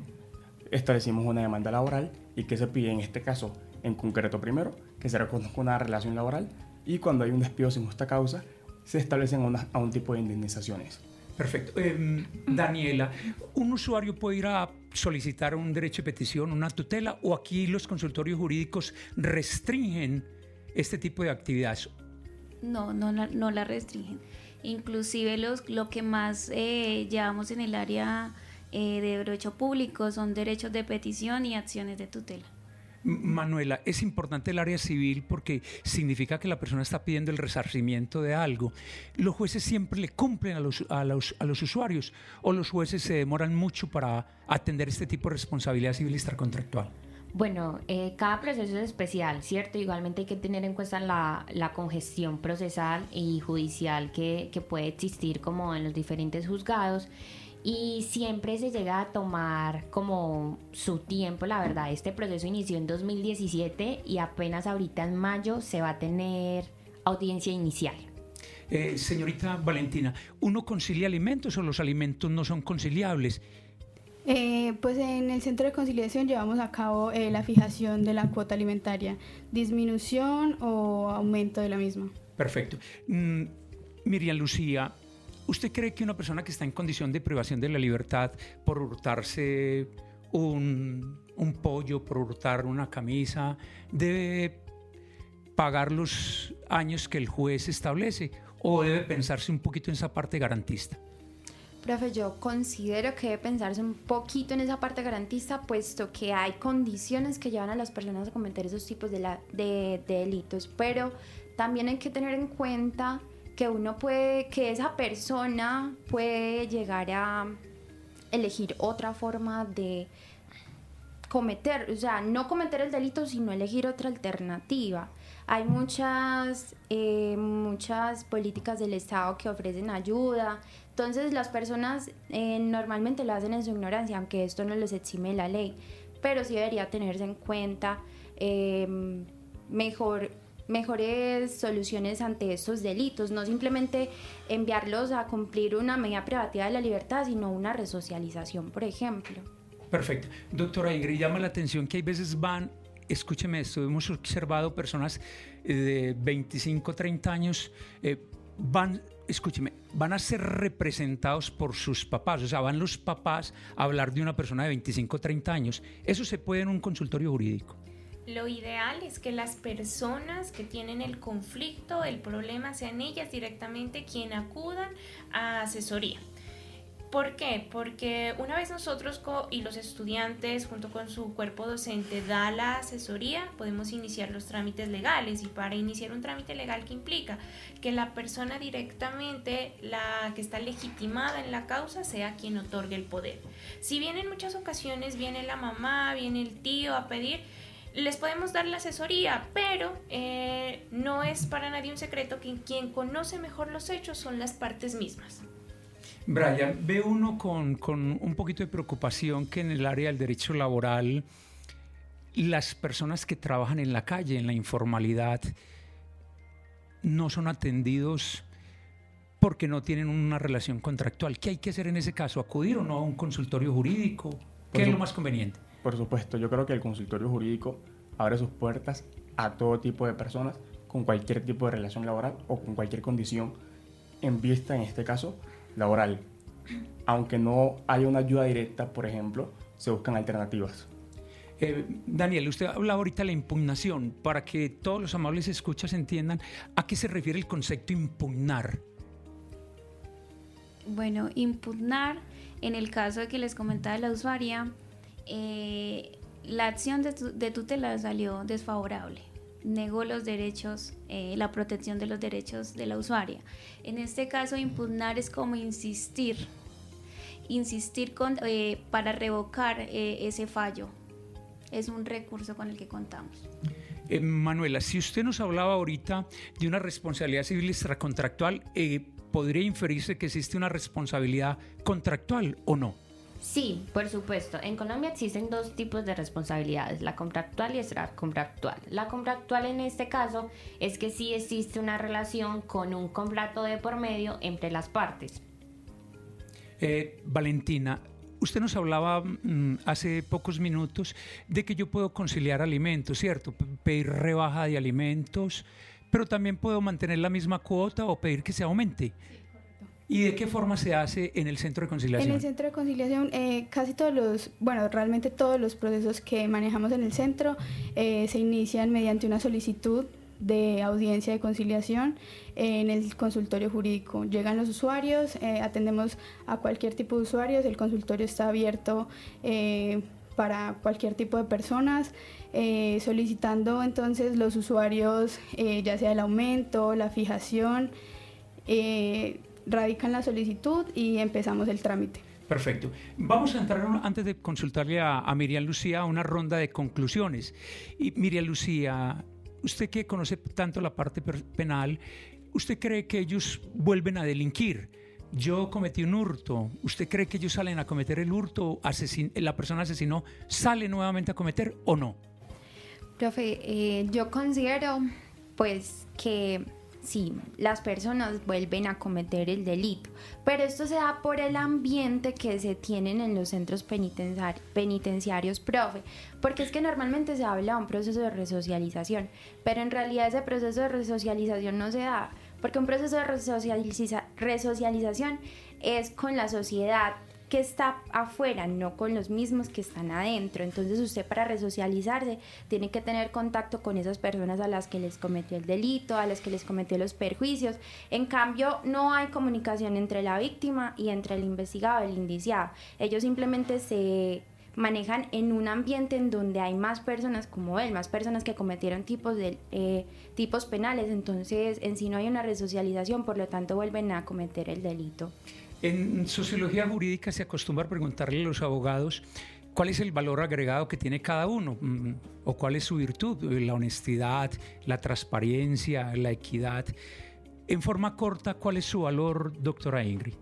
establecimos una demanda laboral y que se pide en este caso en concreto primero, que se reconozca una relación laboral y cuando hay un despido sin justa causa, se establecen a un tipo de indemnizaciones. Perfecto. Daniela, ¿un usuario puede ir a solicitar un derecho de petición, una tutela, o aquí los consultorios jurídicos restringen este tipo de actividades? No la restringen. Inclusive lo que más llevamos en el área de derecho público son derechos de petición y acciones de tutela. Manuela, es importante el área civil porque significa que la persona está pidiendo el resarcimiento de algo. ¿Los jueces siempre le cumplen a los usuarios o los jueces se demoran mucho para atender este tipo de responsabilidad civil y extracontractual? Bueno, cada proceso es especial, ¿cierto? Igualmente hay que tener en cuenta la congestión procesal y judicial que puede existir como en los diferentes juzgados y siempre se llega a tomar como su tiempo, la verdad. Este proceso inició en 2017 y apenas ahorita en mayo se va a tener audiencia inicial. Señorita Valentina, ¿uno concilia alimentos o los alimentos no son conciliables? Pues en el Centro de Conciliación llevamos a cabo la fijación de la cuota alimentaria, disminución o aumento de la misma. Perfecto. Miriam Lucía, ¿usted cree que una persona que está en condición de privación de la libertad por hurtarse un pollo, por hurtar una camisa, debe pagar los años que el juez establece o debe pensarse un poquito en esa parte garantista? Profe, yo considero que debe pensarse un poquito en esa parte garantista, puesto que hay condiciones que llevan a las personas a cometer esos tipos de delitos, pero también hay que tener en cuenta que esa persona puede llegar a elegir otra forma de cometer, o sea, no cometer el delito, sino elegir otra alternativa. Hay muchas políticas del Estado que ofrecen ayuda, entonces las personas normalmente lo hacen en su ignorancia, aunque esto no les exime la ley, pero sí debería tenerse en cuenta mejores soluciones ante estos delitos, no simplemente enviarlos a cumplir una medida privativa de la libertad, sino una resocialización, por ejemplo. Perfecto. Doctora Ingrid, llama la atención que hay veces escúcheme esto, hemos observado personas de 25, 30 años, van a ser representados por sus papás, o sea, van los papás a hablar de una persona de 25, 30 años. ¿Eso se puede en un consultorio jurídico? Lo ideal es que las personas que tienen el conflicto, el problema, sean ellas directamente quien acudan a asesoría. ¿Por qué? Porque una vez nosotros y los estudiantes junto con su cuerpo docente da la asesoría, podemos iniciar los trámites legales, y para iniciar un trámite legal, ¿qué implica? Que la persona directamente, la que está legitimada en la causa, sea quien otorgue el poder. Si bien en muchas ocasiones viene la mamá, viene el tío a pedir, les podemos dar la asesoría, pero no es para nadie un secreto que quien conoce mejor los hechos son las partes mismas. Brian, ve uno con un poquito de preocupación que en el área del derecho laboral las personas que trabajan en la calle, en la informalidad, no son atendidos porque no tienen una relación contractual. ¿Qué hay que hacer en ese caso? ¿Acudir o no a un consultorio jurídico? ¿Qué es lo más conveniente? Por supuesto, yo creo que el consultorio jurídico abre sus puertas a todo tipo de personas con cualquier tipo de relación laboral o con cualquier condición en vista, en este caso, laboral. Aunque no haya una ayuda directa, por ejemplo, se buscan alternativas. Daniel, usted habla ahorita de la impugnación, para que todos los amables escuchas entiendan a qué se refiere el concepto impugnar. Bueno, impugnar, en el caso de que les comentaba la usuaria, la acción de tutela salió desfavorable, negó los derechos, la protección de los derechos de la usuaria. En este caso, impugnar es como insistir para revocar ese fallo. Es un recurso con el que contamos. Manuela, si usted nos hablaba ahorita de una responsabilidad civil extracontractual, ¿podría inferirse que existe una responsabilidad contractual o no? Sí, por supuesto. En Colombia existen dos tipos de responsabilidades, la contractual y extracontractual. La contractual en este caso es que sí existe una relación con un contrato de por medio entre las partes. Valentina, usted nos hablaba hace pocos minutos de que yo puedo conciliar alimentos, ¿cierto? Pedir rebaja de alimentos, pero también puedo mantener la misma cuota o pedir que se aumente. ¿Y de qué forma se hace en el centro de conciliación? En el centro de conciliación, realmente todos los procesos que manejamos en el centro se inician mediante una solicitud de audiencia de conciliación en el consultorio jurídico. Llegan los usuarios, atendemos a cualquier tipo de usuarios, el consultorio está abierto para cualquier tipo de personas, solicitando entonces los usuarios ya sea el aumento, la fijación, radican la solicitud y empezamos el trámite. Perfecto. Vamos a entrar, antes de consultarle a Miriam Lucía, a una ronda de conclusiones. Y Miriam Lucía, usted que conoce tanto la parte penal, ¿usted cree que ellos vuelven a delinquir? Yo cometí un hurto. ¿Usted cree que ellos salen a cometer el hurto? ¿La persona asesinó sale nuevamente a cometer o no? Profe, yo considero pues que sí, las personas vuelven a cometer el delito, pero esto se da por el ambiente que se tienen en los centros penitenciarios, profe, porque es que normalmente se habla de un proceso de resocialización, pero en realidad ese proceso de resocialización no se da, porque un proceso de resocialización es con la sociedad que está afuera, no con los mismos que están adentro. Entonces usted, para resocializarse, tiene que tener contacto con esas personas a las que les cometió el delito, a las que les cometió los perjuicios. En cambio, no hay comunicación entre la víctima y entre el investigado, el indiciado. Ellos simplemente se manejan en un ambiente en donde hay más personas como él, más personas que cometieron tipos penales. Entonces, en sí no hay una resocialización, por lo tanto vuelven a cometer el delito. En sociología jurídica se acostumbra a preguntarle a los abogados cuál es el valor agregado que tiene cada uno o cuál es su virtud, la honestidad, la transparencia, la equidad. En forma corta, ¿cuál es su valor, doctora Ingrid?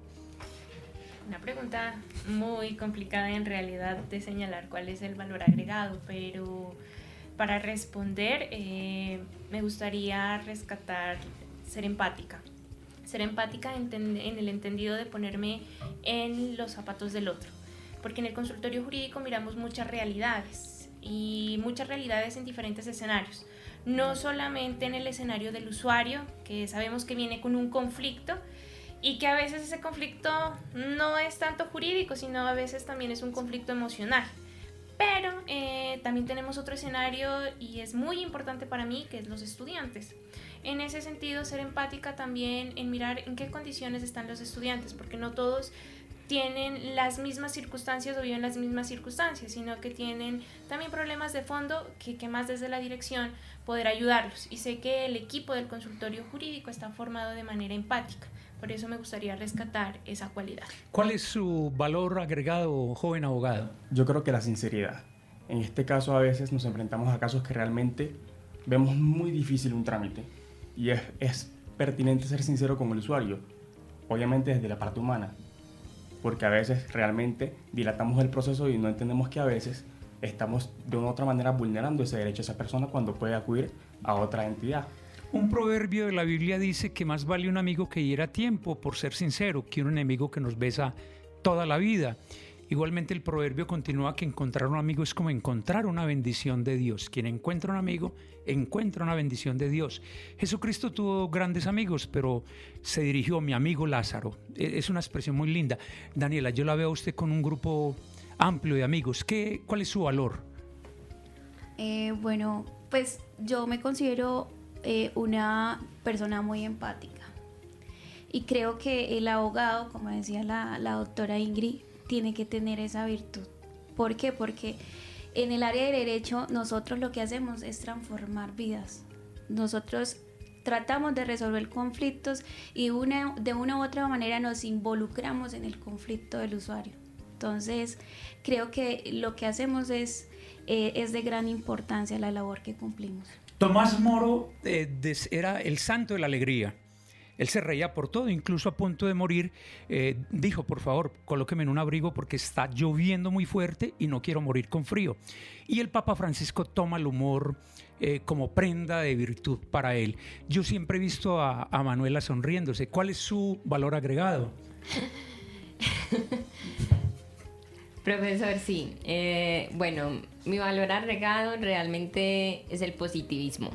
Una pregunta muy complicada en realidad de señalar cuál es el valor agregado, pero para responder me gustaría rescatar ser empática. Ser empática en el entendido de ponerme en los zapatos del otro, porque en el consultorio jurídico miramos muchas realidades y muchas realidades en diferentes escenarios, no solamente en el escenario del usuario, que sabemos que viene con un conflicto y que a veces ese conflicto no es tanto jurídico, sino a veces también es un conflicto emocional. Pero también tenemos otro escenario y es muy importante para mí, que es los estudiantes. En ese sentido, ser empática también en mirar en qué condiciones están los estudiantes, porque no todos tienen las mismas circunstancias o viven las mismas circunstancias, sino que tienen también problemas de fondo que más desde la dirección poder ayudarlos. Y sé que el equipo del consultorio jurídico está formado de manera empática. Por eso me gustaría rescatar esa cualidad. ¿Cuál es su valor agregado, joven abogado? Yo creo que la sinceridad. En este caso, a veces nos enfrentamos a casos que realmente vemos muy difícil un trámite. Y es pertinente ser sincero con el usuario, obviamente desde la parte humana, porque a veces realmente dilatamos el proceso y no entendemos que a veces estamos de una u otra manera vulnerando ese derecho a esa persona cuando puede acudir a otra entidad. Un proverbio de la Biblia dice que más vale un amigo que hiera a tiempo, por ser sincero, que un enemigo que nos besa toda la vida. Igualmente el proverbio continúa que encontrar un amigo es como encontrar una bendición de Dios. Quien encuentra un amigo, encuentra una bendición de Dios. Jesucristo tuvo grandes amigos, pero se dirigió a mi amigo Lázaro. Es una expresión muy linda. Daniela, yo la veo a usted con un grupo amplio de amigos. ¿Cuál es su valor? Bueno, pues yo me considero una persona muy empática y creo que el abogado, como decía la doctora Ingrid, tiene que tener esa virtud. ¿Por qué? Porque en el área de derecho nosotros lo que hacemos es transformar vidas. Nosotros tratamos de resolver conflictos y de una u otra manera nos involucramos en el conflicto del usuario. Entonces, creo que lo que hacemos es de gran importancia la labor que cumplimos. Tomás Moro era el santo de la alegría. Él se reía por todo, incluso a punto de morir. Dijo, por favor, colóqueme en un abrigo porque está lloviendo muy fuerte y no quiero morir con frío. Y el Papa Francisco toma el humor como prenda de virtud para él. Yo siempre he visto a Manuela sonriéndose. ¿Cuál es su valor agregado? Profesor, sí. Bueno, mi valor agregado realmente es el positivismo.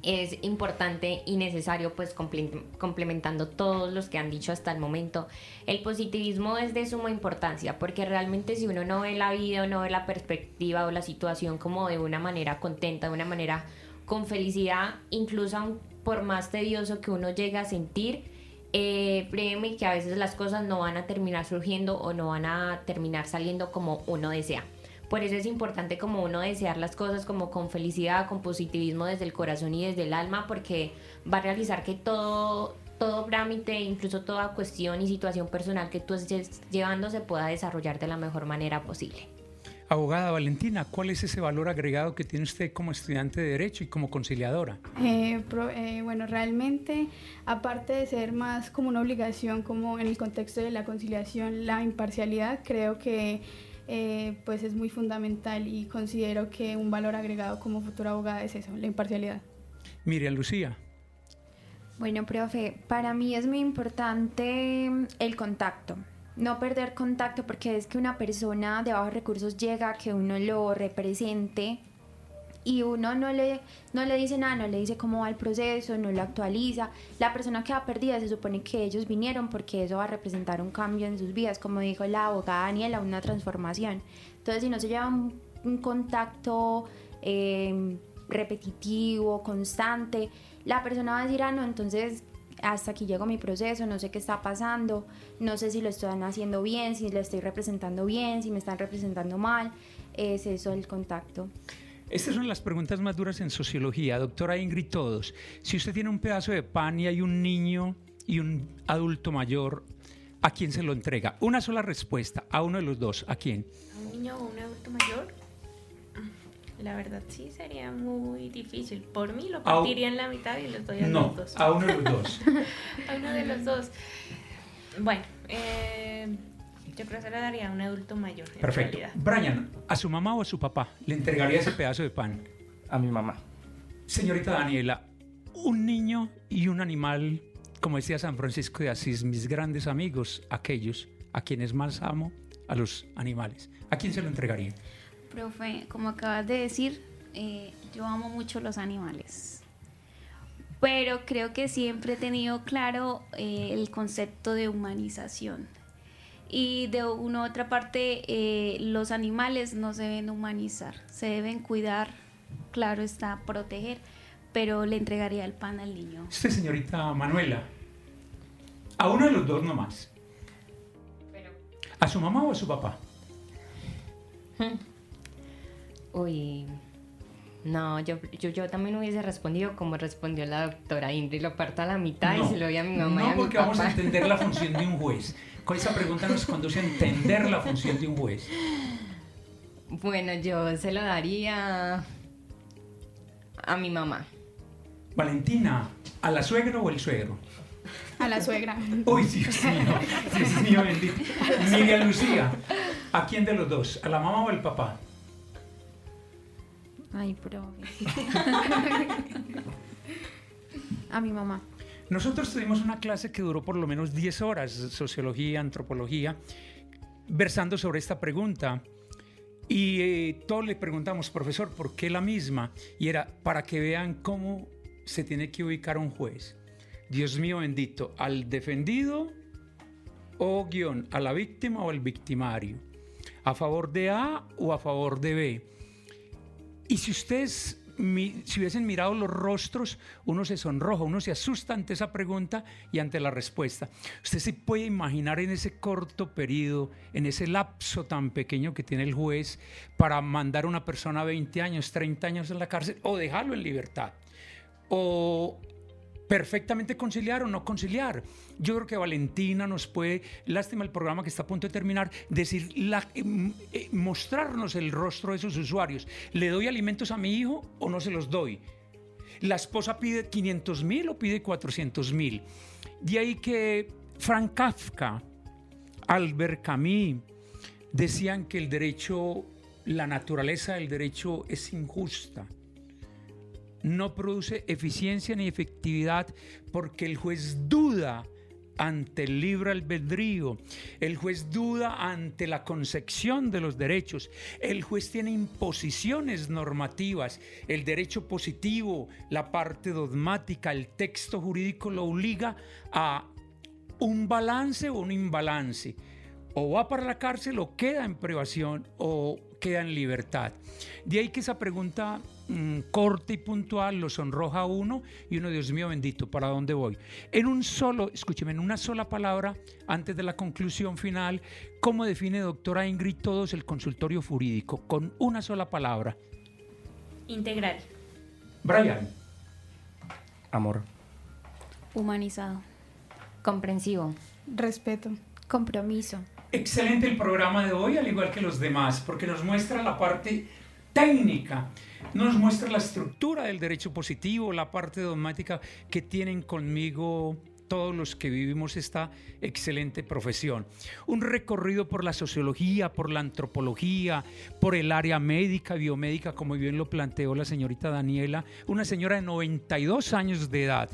Es importante y necesario, pues complementando todos los que han dicho hasta el momento, el positivismo es de suma importancia, porque realmente si uno no ve la vida o no ve la perspectiva o la situación como de una manera contenta, de una manera con felicidad, incluso por más tedioso que uno llegue a sentir, créeme que a veces las cosas no van a terminar surgiendo o no van a terminar saliendo como uno desea. Por eso es importante como uno desear las cosas como con felicidad, con positivismo desde el corazón y desde el alma, porque va a realizar que todo trámite, incluso toda cuestión y situación personal que tú estés llevando se pueda desarrollar de la mejor manera posible. Abogada Valentina, ¿cuál es ese valor agregado que tiene usted como estudiante de Derecho y como conciliadora? Bueno, realmente, aparte de ser más como una obligación, como en el contexto de la conciliación, la imparcialidad, creo que pues es muy fundamental y considero que un valor agregado como futura abogada es eso, la imparcialidad. Miriam Lucía. Bueno, profe, para mí es muy importante el contacto. No perder contacto, porque es que una persona de bajos recursos llega a que uno lo represente y uno no le dice nada, no le dice cómo va el proceso, no lo actualiza. La persona queda perdida, se supone que ellos vinieron porque eso va a representar un cambio en sus vidas, como dijo la abogada Daniela, una transformación. Entonces, si no se lleva un contacto repetitivo, constante, la persona va a decir, no, entonces hasta aquí llegó mi proceso, no sé qué está pasando, no sé si lo están haciendo bien, si lo estoy representando bien, si me están representando mal. Es eso, el contacto. Estas son las preguntas más duras en sociología. Doctora Ingrid, todos. Si usted tiene un pedazo de pan y hay un niño y un adulto mayor, ¿a quién se lo entrega? Una sola respuesta, a uno de los dos. ¿A quién? ¿A un niño o un adulto mayor? La verdad sí sería muy difícil. Por mí lo partiría en la mitad y les doy a los dos. A uno de los dos. A uno de los dos. Bueno, yo creo que se le daría a un adulto mayor. Perfecto. Brian, ¿a su mamá o a su papá le entregaría ese pedazo de pan? A mi mamá. Señorita Daniela, un niño y un animal, como decía San Francisco de Asís, mis grandes amigos, aquellos a quienes más amo, a los animales. ¿A quién se lo entregaría? Profe, como acabas de decir, yo amo mucho los animales, pero creo que siempre he tenido claro el concepto de humanización. Y de una u otra parte, los animales no se deben humanizar, se deben cuidar, claro está, proteger, pero le entregaría el pan al niño. Usted, señorita Manuela, a uno de los dos nomás. ¿A su mamá o a su papá? Uy, no, yo también hubiese respondido como respondió la doctora Ingrid, lo parto a la mitad y se lo doy a mi mamá y a mi papá. No, porque vamos a entender la función de un juez. Con esa pregunta nos conduce a entender la función de un juez. Bueno, yo se lo daría a mi mamá. Valentina, ¿a la suegra o el suegro? A la suegra. Uy, Dios mío bendito. Miriam Lucía, ¿a quién de los dos? ¿A la mamá o al papá? Ay, profe. A mi mamá. Nosotros tuvimos una clase que duró por lo menos 10 horas, sociología, antropología, versando sobre esta pregunta. Y todos le preguntamos, profesor, ¿por qué la misma? Y era para que vean cómo se tiene que ubicar un juez. Dios mío bendito, ¿al defendido o guión, a la víctima o al victimario? ¿A favor de A o a favor de B? Y si ustedes si hubiesen mirado los rostros, uno se sonroja, uno se asusta ante esa pregunta y ante la respuesta. Usted se puede imaginar en ese corto periodo, en ese lapso tan pequeño que tiene el juez para mandar a una persona a 20 años, 30 años en la cárcel o dejarlo en libertad. O perfectamente conciliar o no conciliar. Yo creo que Valentina nos puede, lástima el programa que está a punto de terminar, decir, mostrarnos el rostro de esos usuarios. ¿Le doy alimentos a mi hijo o no se los doy? ¿La esposa pide 500.000 o pide 400.000? De ahí que Franz Kafka, Albert Camus, decían que el derecho, la naturaleza del derecho es injusta. No produce eficiencia ni efectividad porque el juez duda ante el libre albedrío, el juez duda ante la concepción de los derechos, el juez tiene imposiciones normativas, el derecho positivo, la parte dogmática, el texto jurídico lo obliga a un balance o un imbalance, o va para la cárcel o queda en privación o queda en libertad. De ahí que esa pregunta corta y puntual lo sonroja a uno y uno, Dios mío bendito, ¿para dónde voy? En una sola palabra, antes de la conclusión final, ¿cómo define, doctora Ingrid, todos el consultorio jurídico? Con una sola palabra. Integral. Brian. Amor. Humanizado. Comprensivo. Respeto. Compromiso. Excelente el programa de hoy, al igual que los demás, porque nos muestra la parte técnica, nos muestra la estructura del derecho positivo, la parte dogmática que tienen conmigo todos los que vivimos esta excelente profesión. Un recorrido por la sociología, por la antropología, por el área médica, biomédica, como bien lo planteó la señorita Daniela, una señora de 92 años de edad.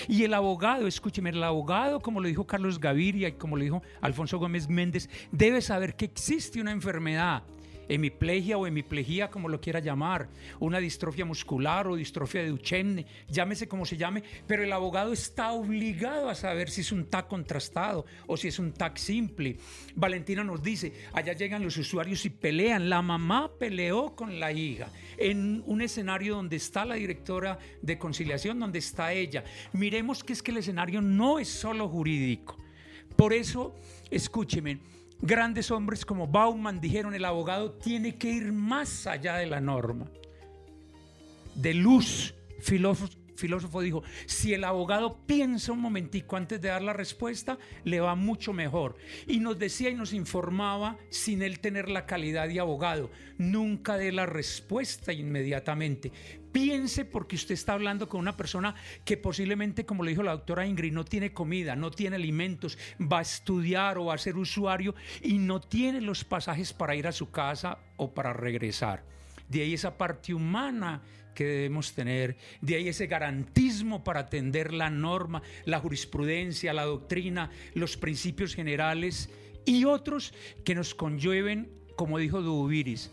Y el abogado, escúcheme, el abogado, como lo dijo Carlos Gaviria y como lo dijo Alfonso Gómez Méndez, debe saber que existe una enfermedad, hemiplegia o hemiplegia, como lo quiera llamar, una distrofia muscular o distrofia de Duchenne, llámese como se llame, pero el abogado está obligado a saber si es un TAC contrastado o si es un TAC simple. Valentina nos dice, allá llegan los usuarios y pelean, la mamá peleó con la hija, en un escenario donde está la directora de conciliación, donde está ella. Miremos que es que el escenario no es solo jurídico. Por eso, escúcheme, grandes hombres como Bauman dijeron, el abogado tiene que ir más allá de la norma. Deleuze, filósofo, dijo, si el abogado piensa un momentico antes de dar la respuesta, le va mucho mejor. Y nos decía y nos informaba, sin él tener la calidad de abogado, nunca dé la respuesta inmediatamente. Piense, porque usted está hablando con una persona que posiblemente, como le dijo la doctora Ingrid, no tiene comida, no tiene alimentos, va a estudiar o va a ser usuario y no tiene los pasajes para ir a su casa o para regresar. De ahí esa parte humana que debemos tener, de ahí ese garantismo para atender la norma, la jurisprudencia, la doctrina, los principios generales y otros que nos conlleven, como dijo Dubuviris,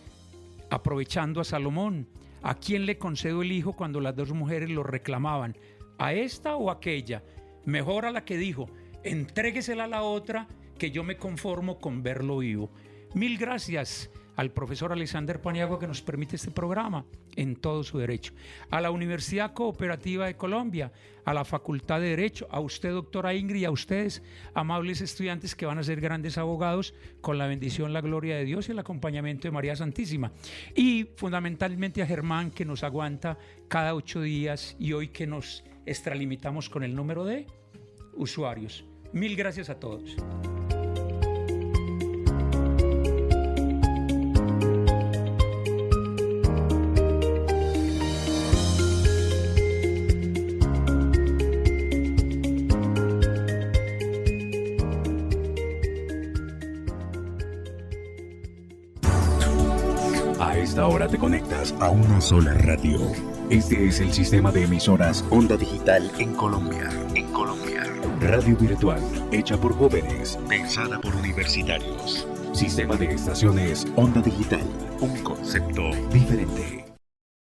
aprovechando a Salomón. ¿A quién le concedo el hijo cuando las dos mujeres lo reclamaban? ¿A esta o a aquella? Mejor a la que dijo, entréguesela a la otra, que yo me conformo con verlo vivo. Mil gracias al profesor Alexander Paniagua que nos permite este programa en todo su derecho. A la Universidad Cooperativa de Colombia, a la Facultad de Derecho, a usted, doctora Ingrid, y a ustedes, amables estudiantes que van a ser grandes abogados, con la bendición, la gloria de Dios y el acompañamiento de María Santísima. Y fundamentalmente a Germán, que nos aguanta cada 8 días y hoy que nos extralimitamos con el número de usuarios. Mil gracias a todos. A esta hora te conectas a una sola radio. Este es el sistema de emisoras Onda Digital en Colombia. Radio virtual, hecha por jóvenes, pensada por universitarios. Sistema de estaciones Onda Digital, un concepto diferente.